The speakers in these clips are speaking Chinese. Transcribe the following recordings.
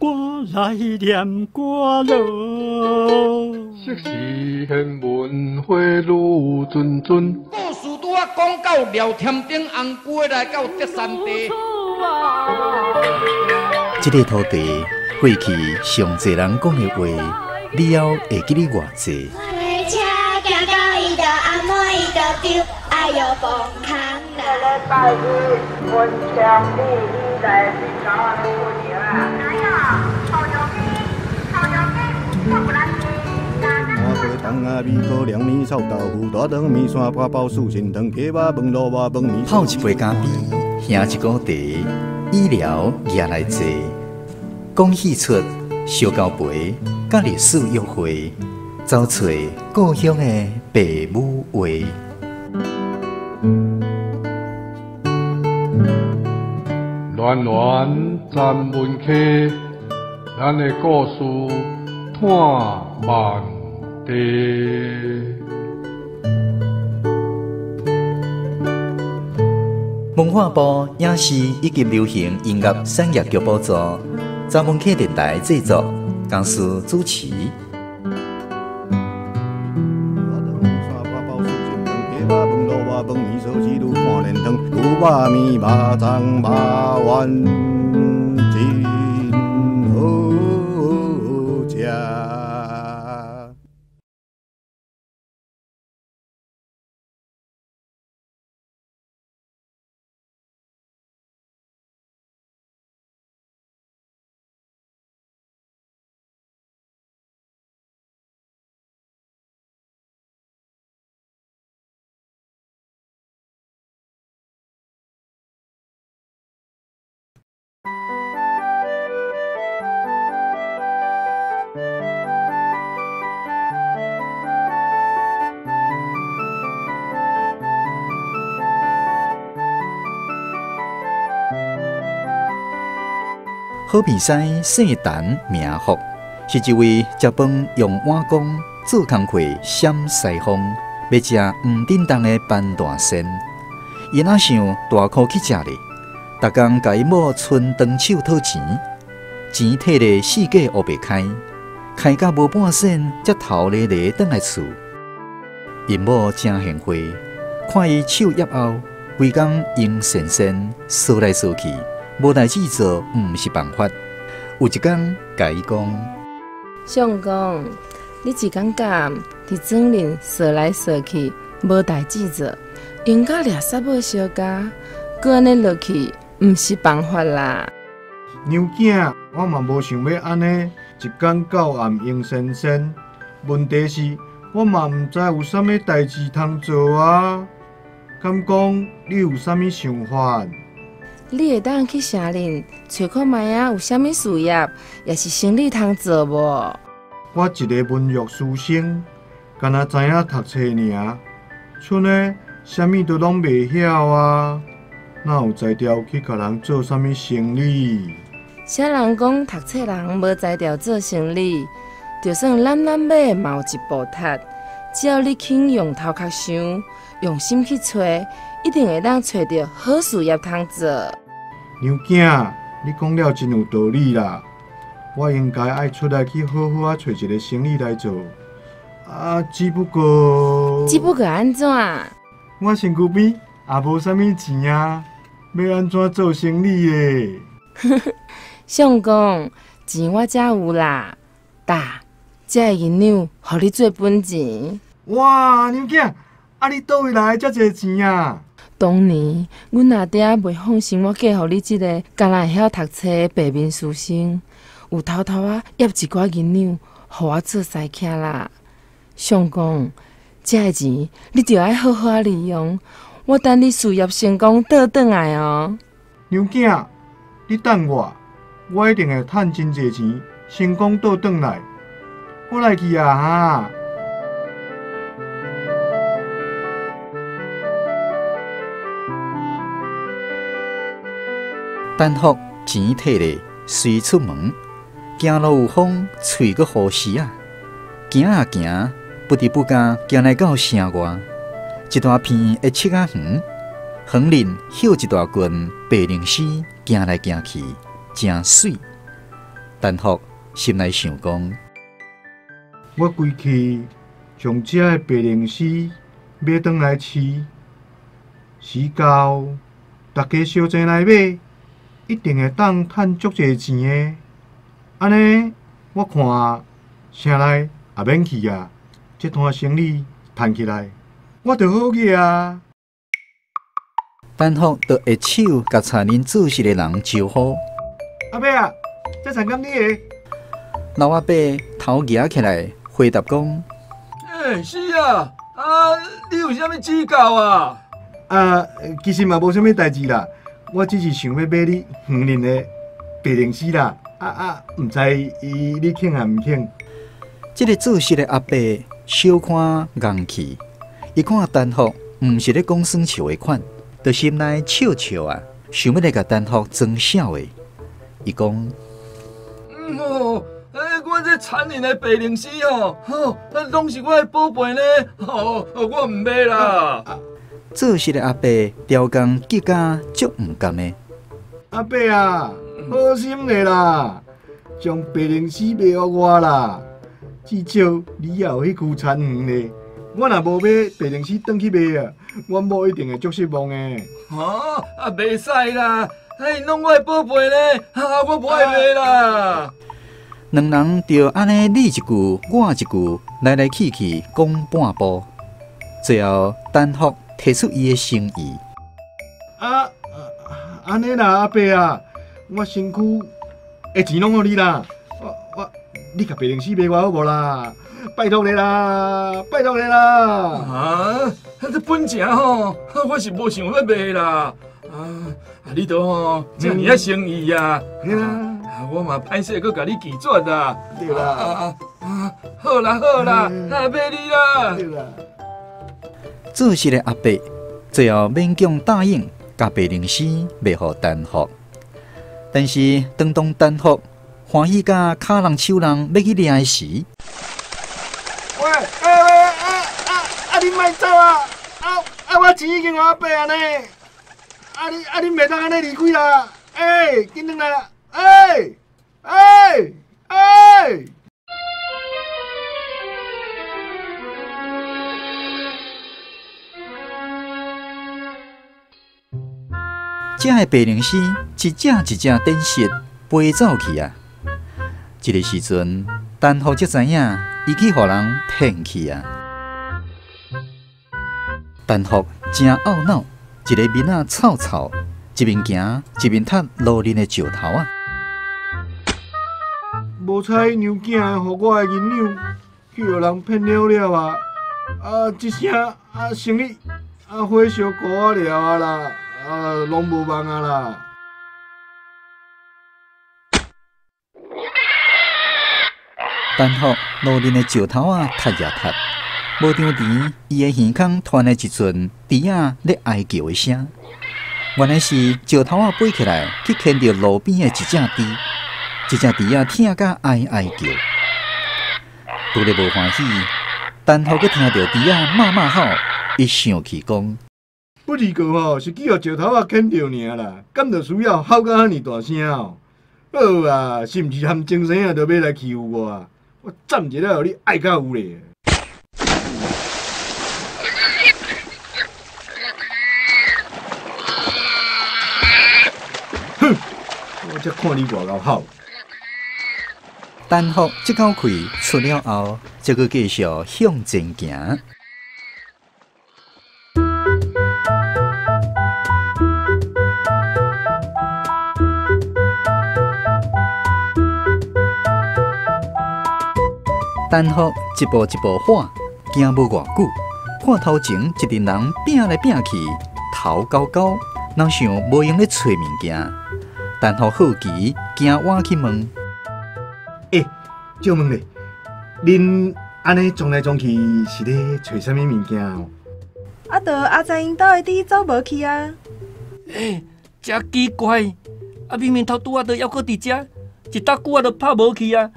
我来念歌咯。昔时贤文花女谆谆，故事拄啊讲到廖添丁红龟来到德山地。这个土地过去上侪人讲的话，你还会记得偌济？车行到伊就阿妹伊就丢，哎哟崩空啦！礼拜日文昌里伊来去搞安尼过年啦。哪有？臭油鸡，臭油鸡，臭不拉几。麻花糖啊，米糕、凉面、臭豆腐、大肠面线、八宝素心汤、鸡肉饭、萝卜饭、面。泡一杯咖啡，兄一锅茶，医疗也来坐。讲戏出烧交陪，甲历史约会，找找故乡的爸母话。暖暖站门客，咱的故事探万地。文化部影视以及流行音乐产业局补助，站门客电台制作，公司主持。饭面烧鸡肉看连汤，牛肉面、肉粽、肉丸，真好食。好比赛姓陈名福，是一位食饭用碗公做工课闪西风，要食唔叮当的班大仙。伊哪想大箍去食哩？逐工甲伊某伸长手讨钱，钱摕咧四界乌白开，开甲无半仙，才头咧咧转来厝。因某真贤惠，看伊手业后，规工用神仙扫来扫去。无代志做，毋是办法。有一天，甲伊讲：相公，你一感觉伫庄林扫来扫去，无代志做，用甲掠杀要相加，搁安尼落去，毋是办法啦。娘囝，我嘛无想要安尼，一天到暗用神仙。问题是，我嘛毋知有啥物代志通做啊。敢讲你有啥物想法？你会当去城林找看卖啊，有啥物事业，也是生理通做无？我一个文弱书生，敢若知影读册尔，剩的啥物都拢袂晓啊，哪有才调去甲人做啥物生意？啥人讲读册人无才调做生意？就算咱马嘛有一步踏，只要你肯用头壳想，用心去找，一定会当找到好事业通做。娘囝，你讲了真有道理啦。我应该爱出来去好好找一个生意来做。啊，只不过安怎？我身躯边也无啥物钱啊，要安怎做生意嘞？相公，钱我遮有啦，大，这个银两，互你做本钱。哇，娘囝，啊你倒位来遮侪钱啊？当年，阮阿爹袂放心我嫁互你即个敢若会晓读册的白面书生，有偷偷啊掖一寡银两，互我做西客啦。相公，这个钱你着爱好好利用，我等你事业成功倒转来哦。娘囝，你等我一定会趁真侪钱，成功倒转来。我来去啊哈！等福钱摕咧，随出门，行路有风，喙阁呼吸啊！行啊行，不知不觉行来到城外，一大片的漆仔园，园林绣一大群白灵丝，行来行去，真水。陈福心内想讲：我归去将这个白灵丝买转来饲，时到大家小钱来买，一定会当趁足侪钱的。安尼，我看城内也免去啊，这摊生意赚起来，我就好去啊。陈福就下手甲田林做事的人招呼。阿伯啊，这田敢你的？老阿伯头举起来回答讲：是啊，你有啥物指教啊？其实嘛无啥物代志啦，我只是想要买你园林的白灵丝啦。唔知你肯还唔肯？这个做事的阿伯小看硬气，伊看陈福唔是咧讲算笑的款，就心内笑笑啊，想要来甲陈福装笑的。伊讲：我这田林的白灵丝拢是我的宝贝呢，我唔买啦。做事的阿伯雕工结甲足唔甘的。阿伯啊，好心的啦，将白灵丝卖给我啦，至少你也有迄区田园咧。我若无买白灵丝转去卖啊，阮某一定会足失望的。袂使啦，拢我的宝贝呢，我不爱卖啦。两人就安尼你一句我一句，来来去去讲半步，最后陈福提出伊的诚意。安尼啦，阿伯啊，我身躯的钱拢互你啦，你甲白灵丝卖我好无啦？拜托你啦，拜托你啦！这本钱我是无想要卖啦。你都这么诚意啊！我嘛歹势，搁甲你拒绝啦。对啦，好啦，那买你啦。对啦。做事的阿伯最后勉强答应，甲白灵丝卖互陈福。但是当陈福欢喜甲骹人手人要去掠的时，喂，你莫走啊！我钱已经互阿伯啊呢。你袂当安尼离开啦！紧转来啦！这个白灵丝一只一只电视飞走去啊！这个时阵，陈福才知影，伊去互人骗去啊！陈福真懊恼，一个面仔臭臭，一面行一面踢路人的石头啊！无彩娘囝互我的银两，去互人骗了啊！一声生意火烧糊啊了啊啦！拢无望啊啦！陈福路人的石头啊，踢呀踢，无张甜，伊的耳孔传来一阵猪仔咧哀叫的声。原来是石头啊飞起来，去牵着路边的一只猪，一只猪仔听甲哀哀叫。拄咧无欢喜，陈福佮听到猪仔骂骂吼，伊想起讲。不二个是去互石头牵着尔啦，敢着需要吼甲遐尼大声好啊，是毋是含精神啊，着要来欺负我？我暂一下互你爱到有咧。哼！我才看你偌够好。陈福这口气出了后，才阁继续向前行。陈福一步一步缓，行无偌久，看头前一群人拼来拼去，头高高，人想无用咧找物件。陈福好奇，行晚去问：借问咧，恁安尼撞来撞去是咧找啥物物件哦？阿在因兜的猪走无去啊！真奇怪，明明头拄仔就还阁伫遮，一搭久就拍无去啊！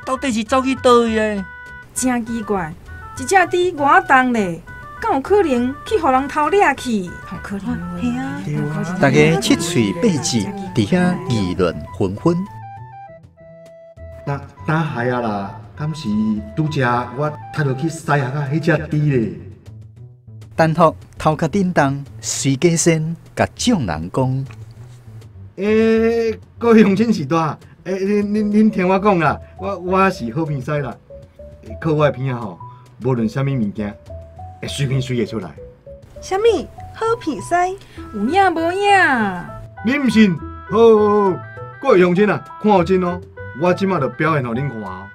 到底是走去倒位的？真奇怪，一只猪偌重咧，敢有可能去互人偷掠去？好可能嘿啊！大家七嘴八舌，伫遐议论纷纷。打害啊啦，敢是拄则我踢落去西下啊迄只猪咧。陈福头壳叮当，随家先甲众人讲：高雄真是大，恁听我讲啦，我是好鼻屎啦，靠我的鼻啊吼，无论啥物物件，会随便随会出来。啥物好鼻屎？有影无影？你毋信？好，各位乡亲啊，看好真哦，我即马就表现互恁看哦。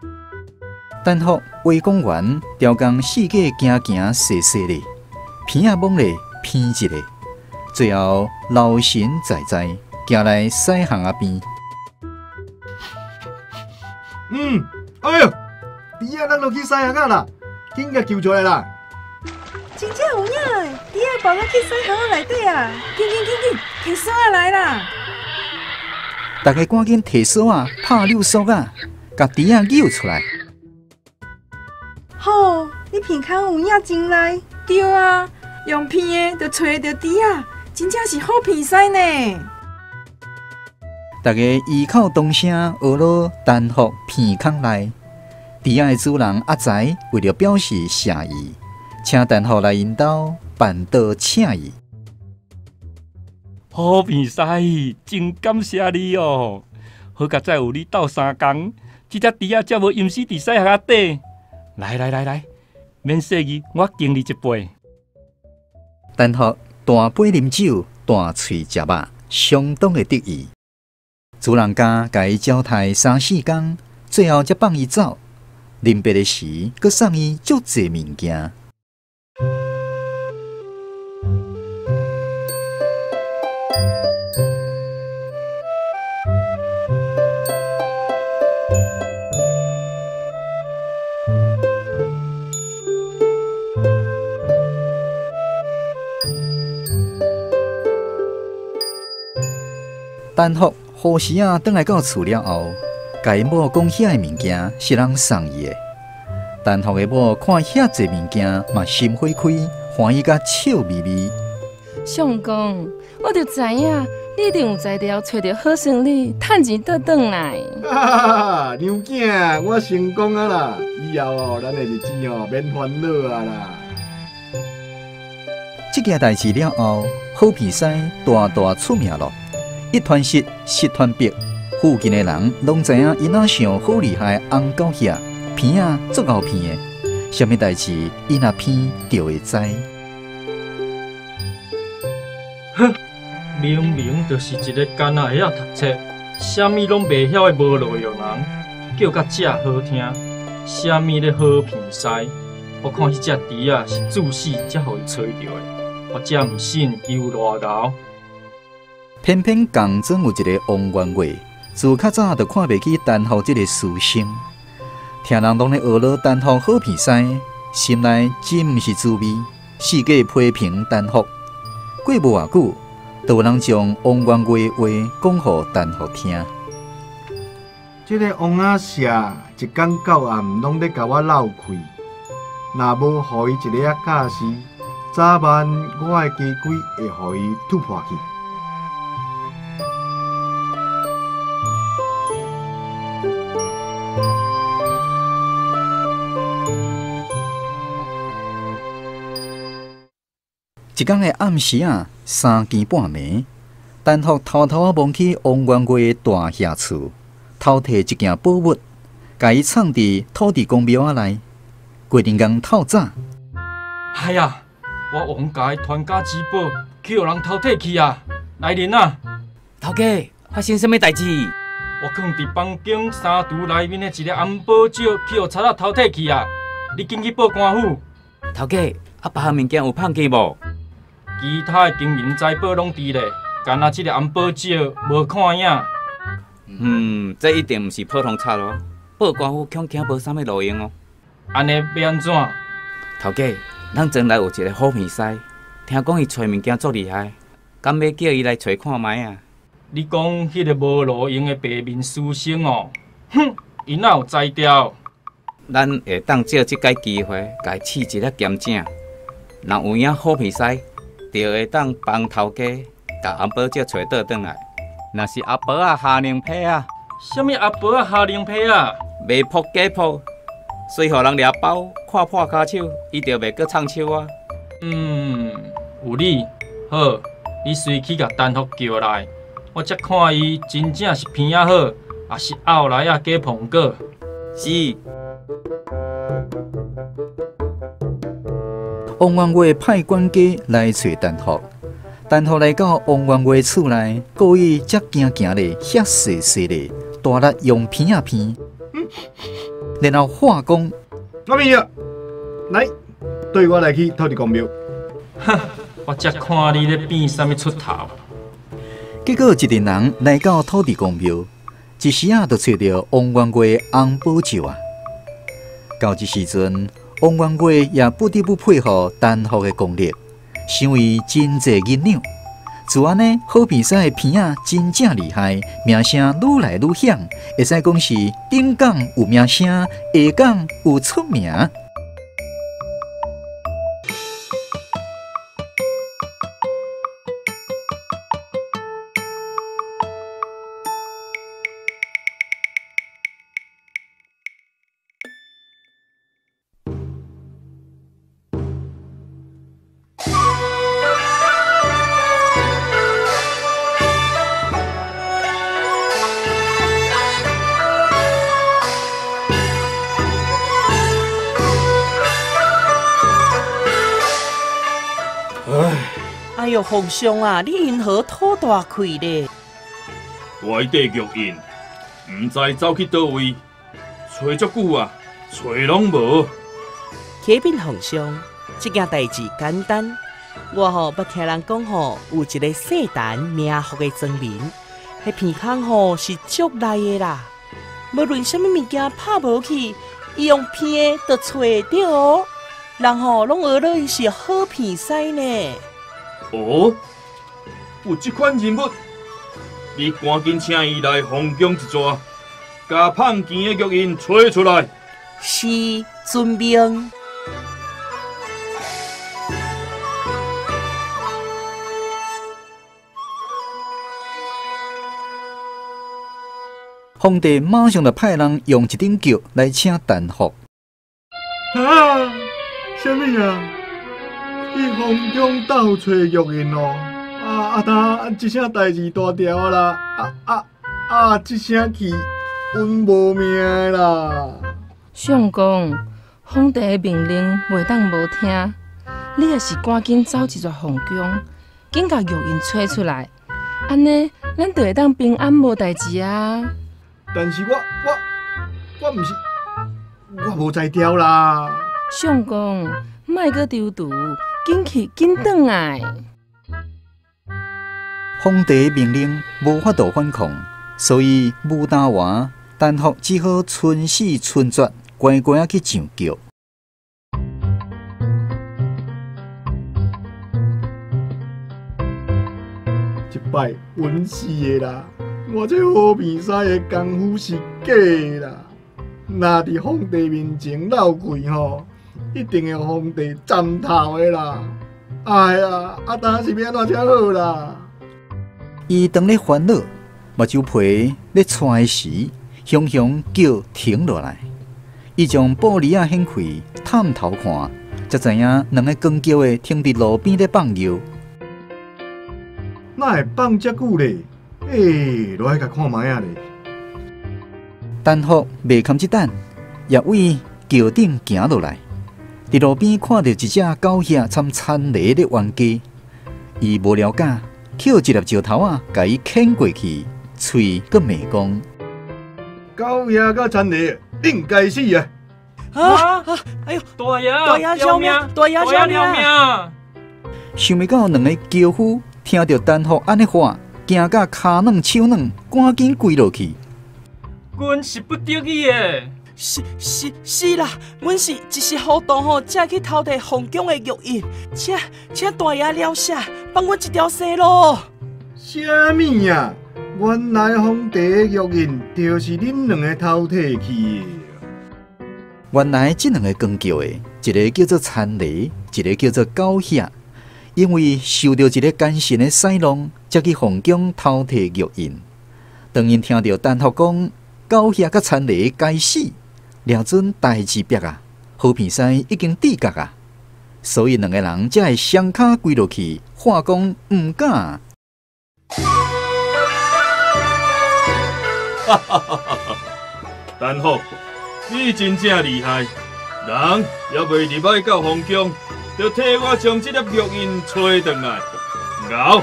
陈福话讲完，调工四界行踅咧，鼻啊摸咧，鼻一个，最后老神在在，行来西巷仔边。哎呦，猪啊，咱落去西巷仔啦，紧甲救出来啦！真正有影诶，猪啊跑落去西巷仔内底啊！紧，摕锁仔来啦！大家赶紧摕锁啊，拍溜锁啊，甲猪啊揪出来。好，你鼻孔有影真来。对啊，用鼻的就找得到猪啊，真正是好鼻屎呢。大家异口同声学了陈福鼻孔内。猪仔的主人阿财为了表示谢意，请陈福来因兜办桌请伊。好鼻屎，真感谢你哦！好甲再有你斗相共，这只猪仔才无淹死伫西巷仔底。来，免谢意，我敬你一杯。陈福大杯啉酒，大喙食肉，相当的得意。主人家甲伊交代3-4工，最后才放伊走。临别的时，佮送伊足侪物件。陈福何时啊，转来到厝了后，甲因某讲遐的物件是人送伊的。陈福的某看遐侪物件，嘛心花开，欢喜甲笑眯眯。相公，我就知影，你一定有才调找到好生意，趁钱倒转来。娘囝，我成功啊啦！以后哦，咱的日子哦，免烦恼啊啦。这件代志了后，好鼻屎大出名咯。一传十，十传百，附近的人拢知影因仔上好厉害的红狗遐，鼻啊足够鼻的，什么代志因若鼻就会知。哼，明明就是一个干那会晓读册，啥物拢袂晓的无路用人，叫甲这好听，啥物咧好鼻屎？我看迄只猪啊是自死才互伊找着的，我才毋信伊有偌敖。偏偏江中有一个王元贵，自较早就看袂起陈福这个书生，听人拢咧学了陈福好鼻屎，心内真毋是滋味，四界批评陈福。过无偌久，就有人将王元贵的话讲互陈福听。这个王阿舍一天到暗拢咧甲我闹气，若无互伊一个教示，早晚我的家规会互伊突破去。一天的暗时啊，3更半暝，陈福偷偷望去王元贵的大厦厝，偷摕一件宝物，甲伊藏伫土地公庙仔内。过阵间透早，哎呀，我王家的传家之宝去互人偷摕去啊！来人啊！头家，发生什么代志？我藏伫房间三橱内面的一个红宝石去互贼仔偷摕去啊！你紧去报官府。头家，啊，别项物件有碰见无？其他的金银财宝拢伫咧，干那即个红宝石无看影。这一定毋是普通贼咯，报官府恐惊无啥物路用哦。安尼要安怎？头家，咱庄内有一个好鼻屎，听讲伊找物件足厉害，敢要叫伊来找看卖啊？你讲迄个无路用的白面书生哦，哼，伊哪有才调？咱会当借即个机会，甲伊试一个验证，若有影好鼻屎。就会当帮头家，甲红宝石找倒转来。若是阿伯啊下宁批啊，什么阿婆啊，下灵皮啊？卖扑假扑，随互人掠包，看破骹手，伊就袂搁唱手啊。有理。好，你随去甲丹福叫来，我则看伊真正是鼻仔好，还是后来啊假碰果。是。王元月派管家来找丹福，丹福来到王元月厝内，故意则行行咧，遐细细咧，大力用片啊片，然后话讲：阿明啊，来，对我来去土地公庙。哼，我则看你咧变啥物出头。结果一群人来到土地公庙，一时啊就找到王元月红宝咒啊。到这时阵，王元月也不得不配合丹福的功力，想为真济银两。自安尼，好比赛的片仔真正厉害，名声愈来愈响，会使讲是顶港有名声，下港有出名。哎呦，皇上啊，你因何吐大气咧？外地玉印，唔知走去倒位，找足久啊，找拢无。启禀皇上，这件代志简单，我要听人讲有一个姓陈名福的庄民，迄片空是足赖的啦。无论什么物件拍无去，伊用片就找着哦。人拢学了伊是好片师呢。哦，有这款人物，你赶紧请伊来皇宫一抓，把胖钱的玉印找出来。是，遵命。皇帝马上就派人用一顶轿来请丹福。啊，什么啊？去皇宫斗找玉印哦！这声代志大条啦！这声气阮无命的啦！相公，皇帝的命令袂当无听，你也是赶紧走一撮皇宫，紧甲玉印找出来，安尼咱就会当平安无代志啊！但是我毋是，我无才调啦。相公，莫阁丢赌，紧去紧转来。皇帝命令无法度反抗，所以武打完，丹福只好寸死寸决，乖乖啊去上轿。一摆稳死的啦！我这好面师的功夫是假的啦！若伫皇帝面前闹开吼，一定会皇帝斩头的啦！哎呀，当是要安怎才好啦？伊当咧烦恼，目睭皮咧喘的时，雄雄叫停落来。伊将玻璃仔掀开，探头看，才知影两个光脚的停伫路边咧放牛。哪会放遮久咧？落来甲看卖啊咧！丹福袂堪一等，也为桥顶行落来，伫路边看到一只狗仔参田螺咧冤家，伊无了解，捡一粒石头啊，甲伊牵过去，喙阁骂讲：狗仔甲田螺应该死啊！哎呦，大爷，大爷救命！大爷救命！想袂到两个轿夫听到丹福安尼话，惊甲骹软手软，赶紧跪落去。阮是不得已的。是啦，阮是一时糊涂才去偷摕皇宫的玉印，请大爷了解，帮阮一条生路。啥物啊？原来皇帝的玉印就是恁两个偷摕去的。原来这两个光叫的，一个叫做田螺，一个叫做狗仔，因为受到一个奸臣的洗弄，才去皇宫偷摕玉印。当因听到陈福讲狗遐甲田螺该死，了准代志逼啊，好片西已经抵角啊，所以两个人才会双脚跪落去，话讲毋敢。哈哈哈哈！陈福，你真正厉害，人还未入来到皇宫，就替我将这粒玉印找回来。后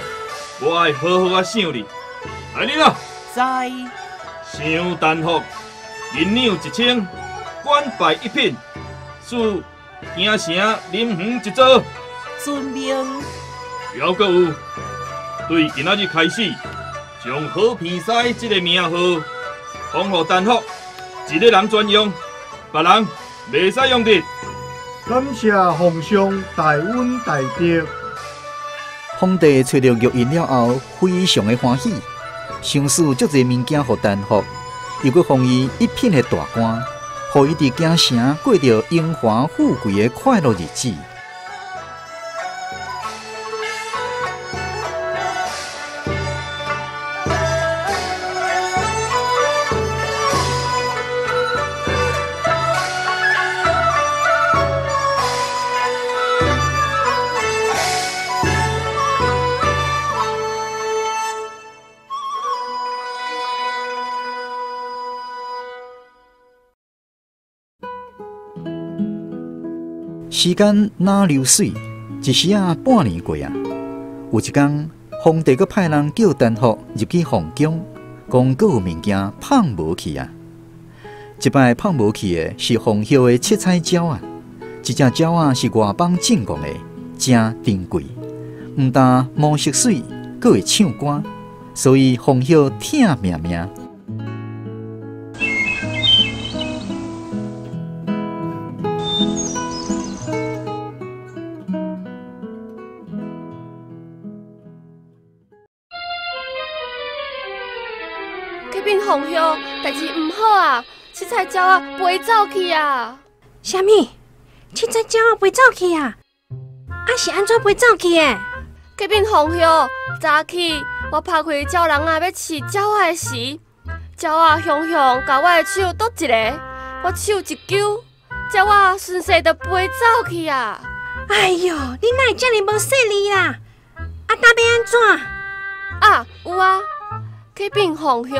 我爱好好啊想你，来你啦！在。想陈福，银两1000，官拜1品，属京城临园一座。遵命。还阁有，对今仔日开始，将好片西这个名号封予陈福，一个人专用，别人袂使用的。感谢皇上大恩大德。皇帝找到玉印了后，非常的欢喜，赏赐足侪物件予陈福，又阁封伊1品的大官，予伊伫京城过着荣华富贵的快乐日子。时间哪流水，一时啊半年过啊。有一天，皇帝阁派人叫陈福入去皇宫，讲阁有物件放无去啊。这摆放无去的是红叶的七彩鸟啊。这只鸟啊是外邦进贡的，真珍贵，毋但毛色水，阁会唱歌，所以红叶疼命命。红叶，代志毋好啊！七彩鸟啊飞走去啊！啥物？七彩鸟啊飞走去啊？啊是安怎飞走去的？隔壁红叶，早起我拍开鸟笼啊要饲鸟仔的时，鸟仔雄雄甲我的手剁一个，我手一揪，鸟仔顺势就飞走去啊！哎哟，你哪会遮尔无细腻啦？啊，打要安怎？啊，有啊，隔壁红叶。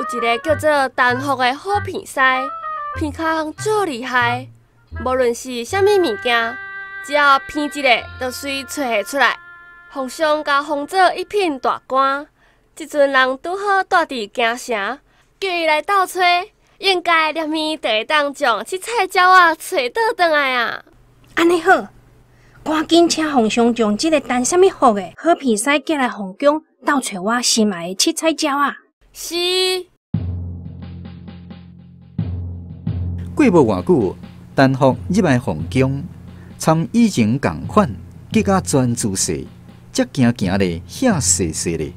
有一个叫做陈福的好片师，片工足厉害，无论是啥物物件，只要片一个，就随找出来。皇上甲封做1品大官，即阵人拄好住伫京城，叫伊来斗找，应该连面就会当将七彩鸟啊找倒转来啊！安尼好，赶紧请皇上将即个陈啥物福的好片师叫来皇宫，斗找我心爱的七彩鸟啊！是。过无偌久，陈福入来皇宫，参以前共款，结甲全自细，才行行咧遐细细咧，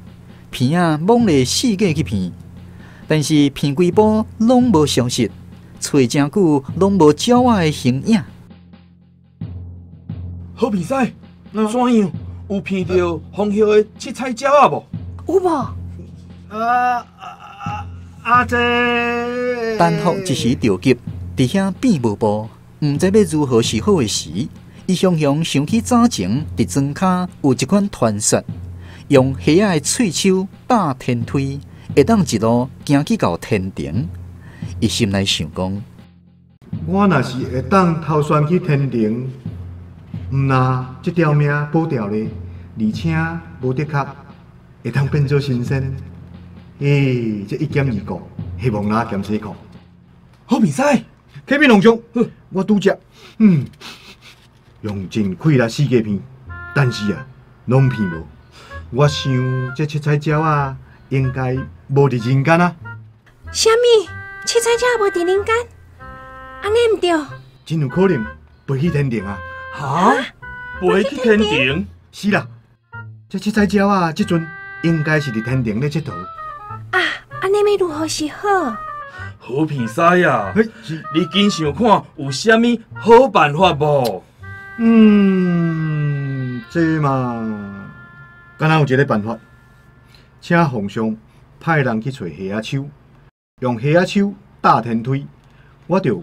片啊猛咧四界去片，但是片几步拢无消息，找真久拢无鸟仔的形影。好片师，怎样有片到红叶的七彩鸟啊无？有无？这陈福一时着急，伫遐变无步，毋知要如何是好的时，伊常常想起早前伫庄骹有一款传说，用虾仔的喙手搭天梯，会当一路行去到天庭。伊心内想讲：我若是会当头选去天庭，毋那这条命保掉咧，而且无得确会当变做神仙。这1减2个，希望哪减4个。好片师，启禀皇上，我拄则用尽开力4个片，但是啊，拢片无。我想这七彩鸟啊，应该无伫人间啊。啥物？七彩鸟无伫人间？安尼毋对。真有可能飞去天庭啊！哈？飞去天庭？是啦，这七彩鸟啊，即阵应该是伫天庭咧佚佗。啊，安尼要如何是好？好片师啊，你紧想看有啥物好办法无？这嘛，敢若有一个办法，请皇上派人去找虾仔手，用虾仔手搭天梯，我就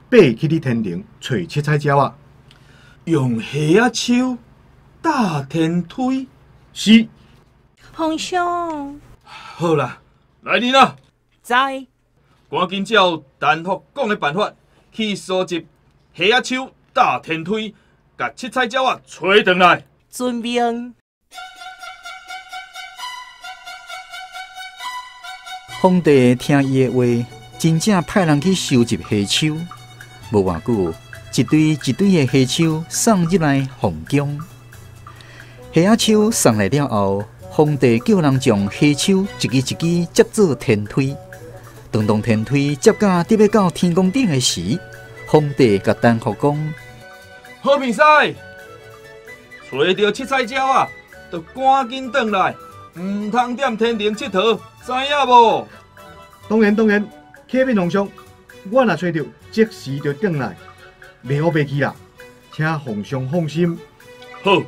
爬去你天庭找七彩鸟啊！用虾仔手搭天梯？是。皇上。好啦，来人啦！知。赶紧照陈福讲的办法去收集虾仔手搭天梯，甲七彩鸟啊找回来。遵命。皇帝听伊的话，真正派人去收集虾手。无偌久，一堆一堆的虾手送入来皇宫。虾仔手送来了后，皇帝叫人将虾手一支一支接做天梯。当天梯接到得要到天宫顶的时，皇帝甲陈福讲：好比赛，找到七彩鸟啊，就赶紧转来，唔通踮天庭佚佗，知影无？当然，启禀皇上，我若找到，即时就转来，袂好袂去啦，请皇上放心。好，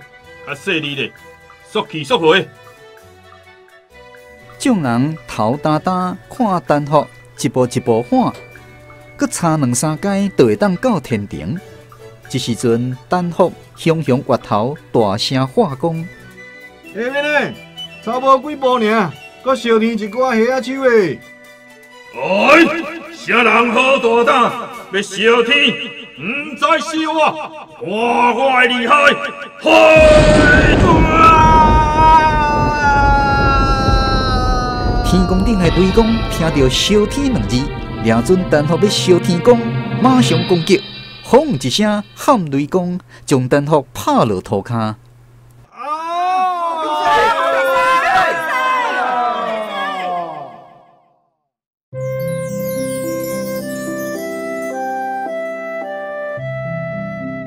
较细腻咧，速去速回。众人头耷耷看陈福一步一步赶，搁差2、3阶就会当到天庭。这时阵，陈福雄雄越头大声喊讲：下面呢，差无几步尔，搁烧天一挂虾仔手诶！哎，啥人好大胆，要烧天，唔知是我，看我的厉害！天宫顶的雷公听到烧天2字，抓准陈福要烧天宫，马上攻击，轰一声喊雷公，将陈福拍落涂骹。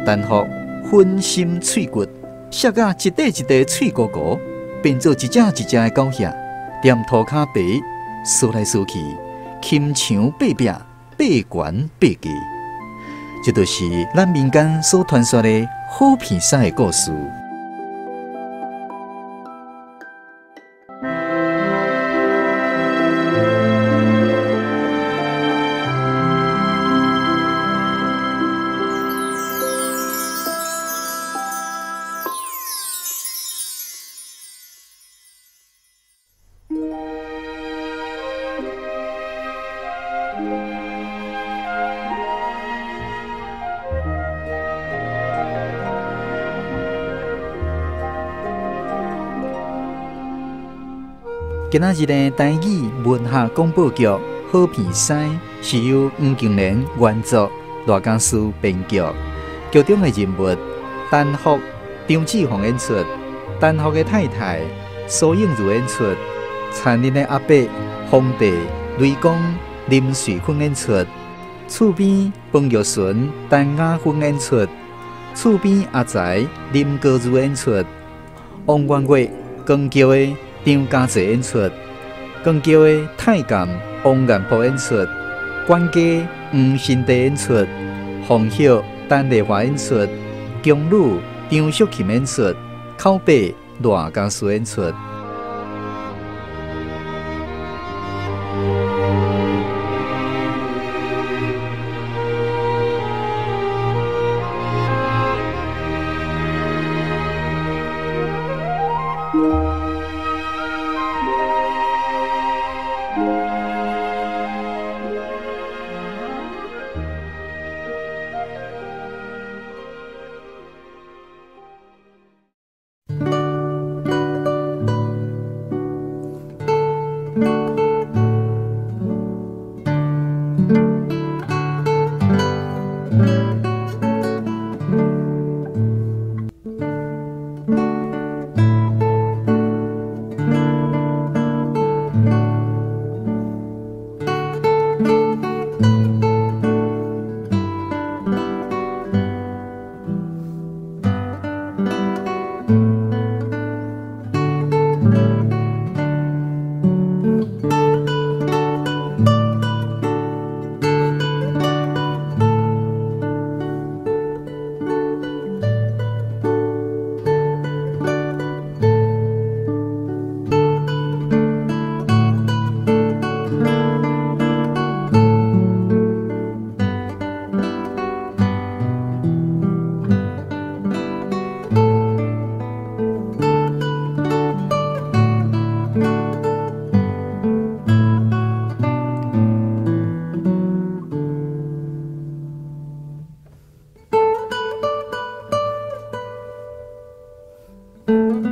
陈福粉心碎骨，摔到一块一块脆糊糊，变做一只一只的狗遐，踮涂骹爬，梳来梳去，黔墙爬壁，爬悬爬低。这就是咱民间所传说的好鼻屎的故事。今仔日的台语文学广播剧《好鼻屎》是由黄敬莲原作，罗家书编剧。剧中的人物陈福、张志宏演出，陈福的太太苏映如演出，残忍的阿伯皇帝雷公林瑞坤演出，厝边彭玉纯、陈雅芬演出，厝边阿财林高如演出，王元月光桥的张家济演出，光桥的太监王彦波演出，管家黄新地演出，凤晓陈丽华演出，宫女张淑琴演出，口伯罗家书演出。了。